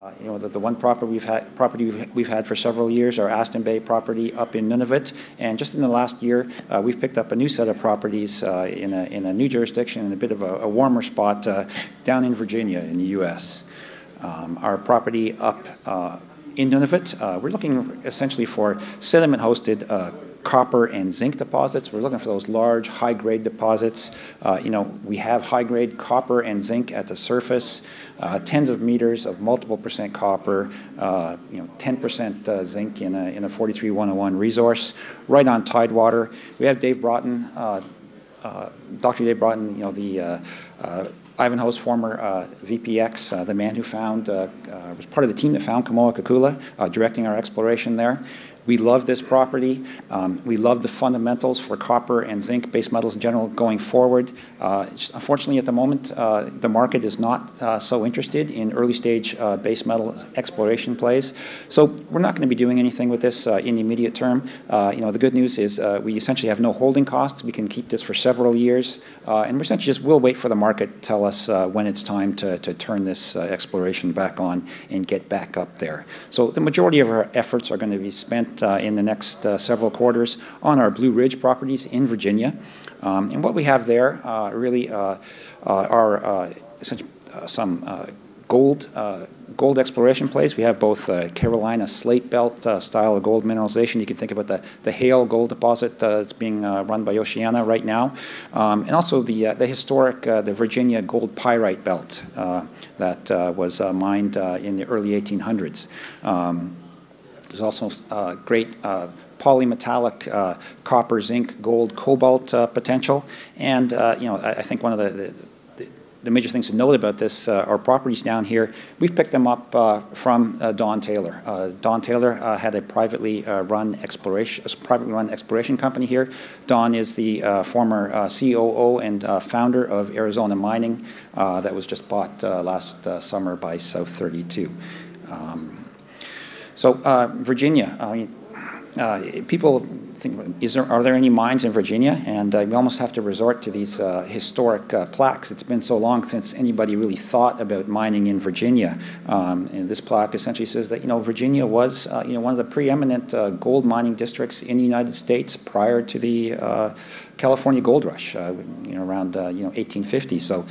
The one property we've had for several years, our Aston Bay property up in Nunavut, and just in the last year, we've picked up a new set of properties in a new jurisdiction, in a bit of a warmer spot down in Virginia in the U.S. Our property up in Nunavut, we're looking essentially for sediment-hosted copper and zinc deposits. We're looking for those large, high-grade deposits. We have high-grade copper and zinc at the surface, tens of meters of multiple percent copper, 10% zinc in a 43-101 resource, right on tidewater. We have Dave Broughton, Dr. Dave Broughton, the Ivanhoe's former VPX, the man who was part of the team that found Kamoa-Kakula, directing our exploration there. We love this property. We love the fundamentals for copper and zinc, base metals in general, going forward. Unfortunately, at the moment, the market is not so interested in early-stage base metal exploration plays. So we're not going to be doing anything with this in the immediate term. The good news is we essentially have no holding costs. We can keep this for several years, and we essentially just will wait for the market to tell us when it's time to turn this exploration back on and get back up there. So the majority of our efforts are going to be spent in the next several quarters on our Blue Ridge properties in Virginia. And what we have there really are some gold exploration plays. We have both Carolina slate belt style of gold mineralization. You can think about the Hale gold deposit that's being run by Oceana right now, and also the historic the Virginia gold pyrite belt that was mined in the early 1800s. There's also great polymetallic copper, zinc, gold, cobalt potential, and I think one of the major things to note about this, our properties down here, we've picked them up from Don Taylor. Don Taylor had a privately run exploration company here. Don is the former COO and founder of Arizona Mining that was just bought last summer by South 32. So Virginia, people think, are there any mines in Virginia? And we almost have to resort to these historic plaques. It's been so long since anybody really thought about mining in Virginia. And this plaque essentially says that Virginia was one of the preeminent gold mining districts in the United States prior to the California gold rush, around 1850. So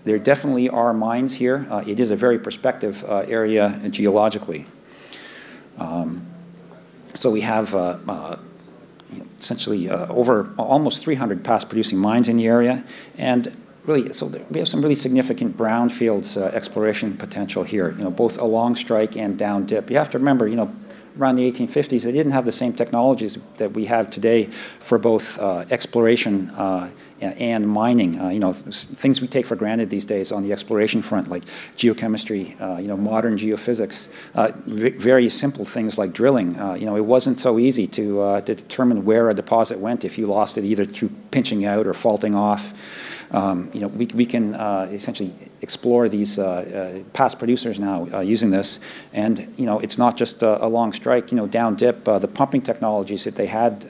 there definitely are mines here. It is a very prospective area geologically. So we have essentially over almost 300 past producing mines in the area, and really, so we have some really significant brownfields exploration potential here, both along strike and down dip. You have to remember, around the 1850s, they didn't have the same technologies that we have today for both exploration and mining. Things we take for granted these days on the exploration front, like geochemistry, modern geophysics, very simple things like drilling. It wasn't so easy to determine where a deposit went if you lost it either through pinching out or faulting off. We can essentially explore these past producers now using this, and it's not just a long strike. Down dip, the pumping technologies that they had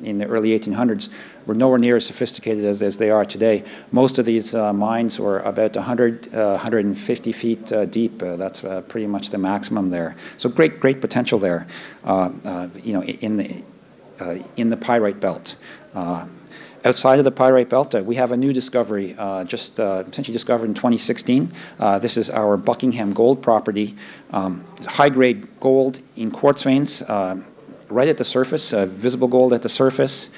in the early 1800s were nowhere near as sophisticated as they are today. Most of these mines were about 150 feet deep. That's pretty much the maximum there. So great potential there. In the pyrite belt. Outside of the pyrite belt, we have a new discovery, essentially discovered in 2016. This is our Buckingham gold property. High-grade gold in quartz veins right at the surface, visible gold at the surface.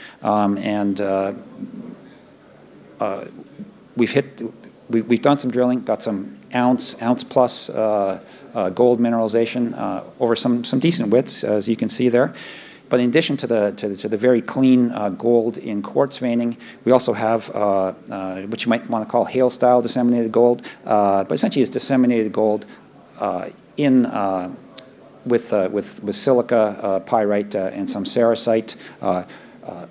We've done some drilling, got some ounce plus gold mineralization over some decent widths, as you can see there. But in addition to the very clean gold in quartz veining, we also have what you might want to call Hale-style disseminated gold, but essentially it's disseminated gold with silica, pyrite, and some sericite.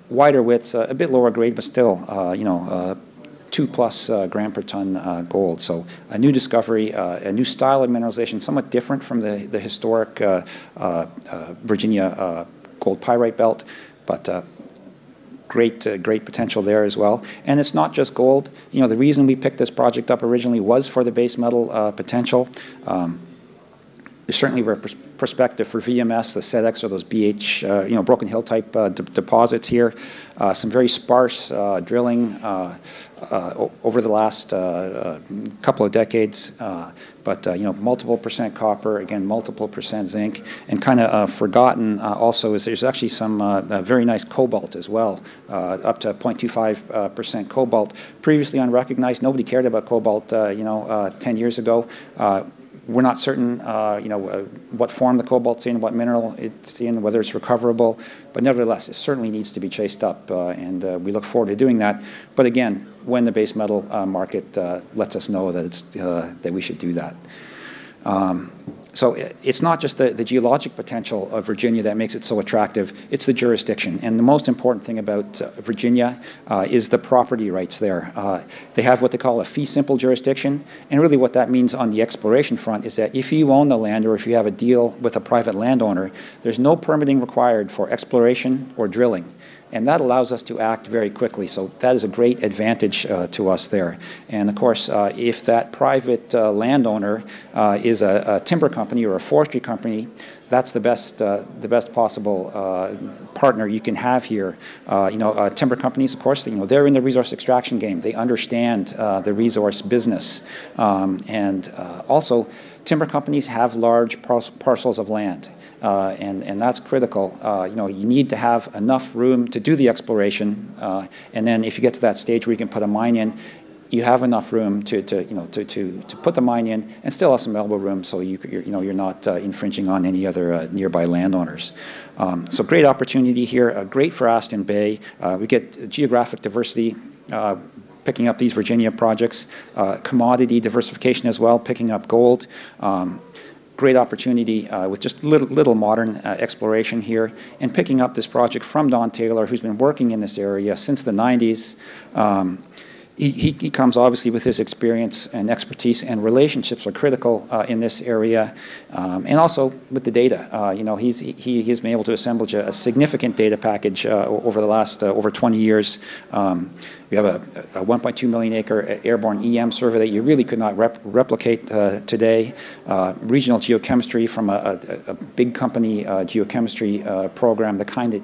Wider widths, a bit lower grade, but still, 2+ gram per ton gold. So a new discovery, a new style of mineralization, somewhat different from the historic Virginia gold pyrite belt, but great potential there as well. And it's not just gold. The reason we picked this project up originally was for the base metal potential. There's certainly perspective for VMS, the SEDEX, or those BH, Broken Hill type deposits here. Some very sparse drilling over the last couple of decades, but multiple percent copper, again, multiple percent zinc, and kind of forgotten also is there's actually some very nice cobalt as well, up to 0.25% cobalt. Previously unrecognized, nobody cared about cobalt, 10 years ago. We're not certain, what form the cobalt's in, what mineral it's in, whether it's recoverable, but nevertheless, it certainly needs to be chased up, and we look forward to doing that. But again, when the base metal market lets us know that it's that we should do that. So it's not just the geologic potential of Virginia that makes it so attractive, it's the jurisdiction. And the most important thing about Virginia is the property rights there. They have what they call a fee simple jurisdiction, and really what that means on the exploration front is that if you own the land or if you have a deal with a private landowner, there's no permitting required for exploration or drilling. And that allows us to act very quickly. So that is a great advantage to us there. And of course, if that private landowner is a timber company or a forestry company, that's the best possible partner you can have here. Timber companies, of course, they're in the resource extraction game. They understand the resource business. Also, timber companies have large parcels of land. And that's critical. You need to have enough room to do the exploration, and then if you get to that stage where you can put a mine in, you have enough room to put the mine in and still have some elbow room, so you're not infringing on any other nearby landowners. So great opportunity here. Great for Aston Bay. We get geographic diversity. Picking up these Virginia projects, commodity diversification as well, picking up gold. Great opportunity with just little modern exploration here, and picking up this project from Don Taylor, who's been working in this area since the 90s. He comes obviously with his experience and expertise, and relationships are critical in this area, and also with the data. He has been able to assemble a significant data package over the last over 20 years. We have a 1.2 million acre airborne EM survey that you really could not replicate today. Regional geochemistry from a big company geochemistry program, the kind that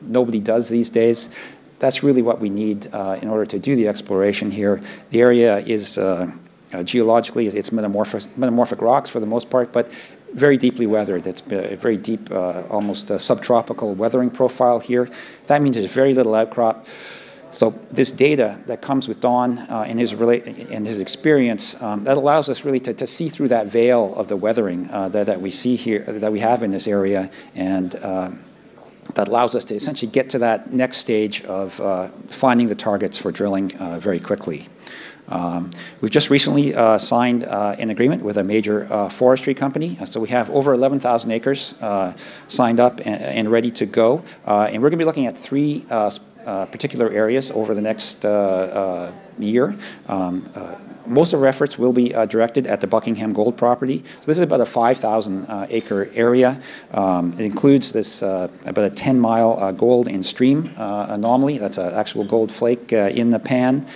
nobody does these days. That's really what we need in order to do the exploration here. The area is geologically, it's metamorphic rocks for the most part, but very deeply weathered. It's a very deep, almost subtropical weathering profile here. That means there's very little outcrop. So this data that comes with Don and his experience, that allows us really to see through that veil of the weathering that we see here, that we have in this area, and that allows us to essentially get to that next stage of finding the targets for drilling very quickly. We've just recently signed an agreement with a major forestry company. So we have over 11,000 acres signed up and ready to go. And we're going to be looking at three particular areas over the next year. Most of our efforts will be directed at the Buckingham gold property. So this is about a 5,000 acre area. It includes this about a 10-mile gold in stream anomaly. That's an actual gold flake in the pan.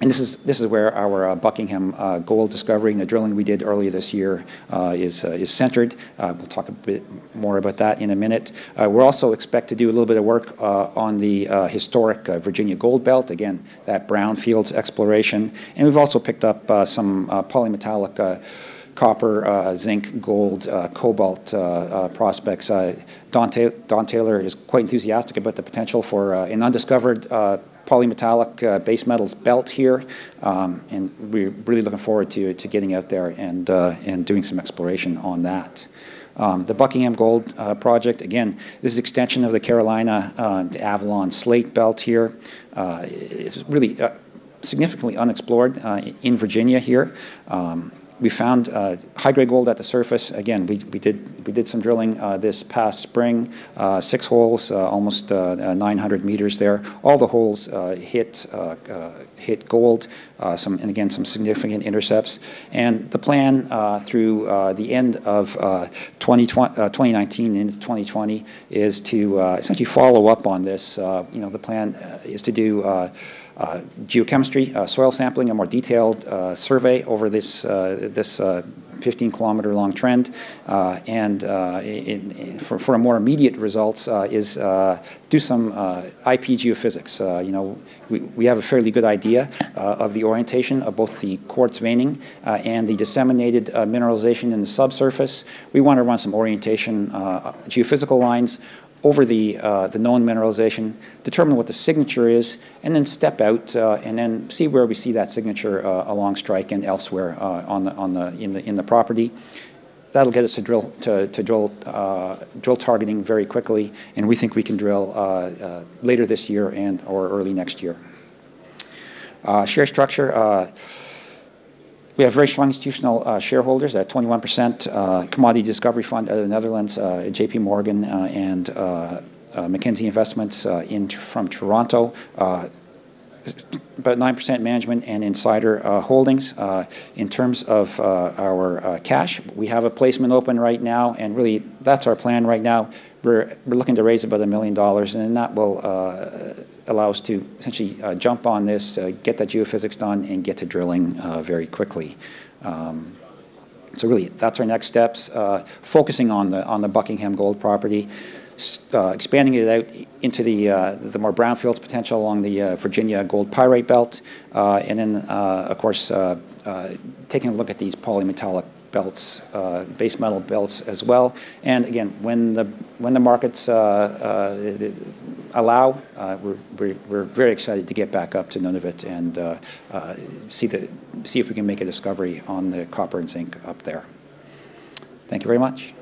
And this is where our Buckingham gold discovery and the drilling we did earlier this year is centered. We'll talk a bit more about that in a minute. We'll also expect to do a little bit of work on the historic Virginia gold belt, again, that brownfields exploration. And we've also picked up some polymetallic copper, zinc, gold, cobalt prospects. Don Taylor is quite enthusiastic about the potential for an undiscovered polymetallic base metals belt here, and we're really looking forward to getting out there and doing some exploration on that. The Buckingham Gold project, again, this is extension of the Carolina to Avalon slate belt here. It's really significantly unexplored in Virginia here. We found high-grade gold at the surface. Again, we did some drilling this past spring, 6 holes, almost 900 meters there. All the holes hit gold, and some significant intercepts. And the plan through the end of 2019 into 2020 is to essentially follow up on this. The plan is to do geochemistry, soil sampling, a more detailed survey over this 15-kilometer long trend. For a more immediate results is do some IP geophysics. We have a fairly good idea of the orientation of both the quartz veining and the disseminated mineralization in the subsurface. We want to run some orientation geophysical lines over the known mineralization, determine what the signature is, and then step out and then see where we see that signature along strike and elsewhere in the property. That'll get us to drill targeting very quickly, and we think we can drill later this year or early next year. Share structure. We have very strong institutional shareholders at 21%, Commodity Discovery Fund out of the Netherlands, JP Morgan and McKinsey Investments from Toronto, about 9% management and insider holdings. In terms of our cash, we have a placement open right now, and really that's our plan right now. We're looking to raise about $1 million, and then that will allow us to essentially jump on this, get that geophysics done, and get to drilling very quickly. So really, that's our next steps. Focusing on the Buckingham gold property, expanding it out into the more brownfields potential along the Virginia gold pyrite belt, and then of course taking a look at these polymetallic belts, base metal belts as well. And again, when the markets allow, we're very excited to get back up to Nunavut and see if we can make a discovery on the copper and zinc up there. Thank you very much.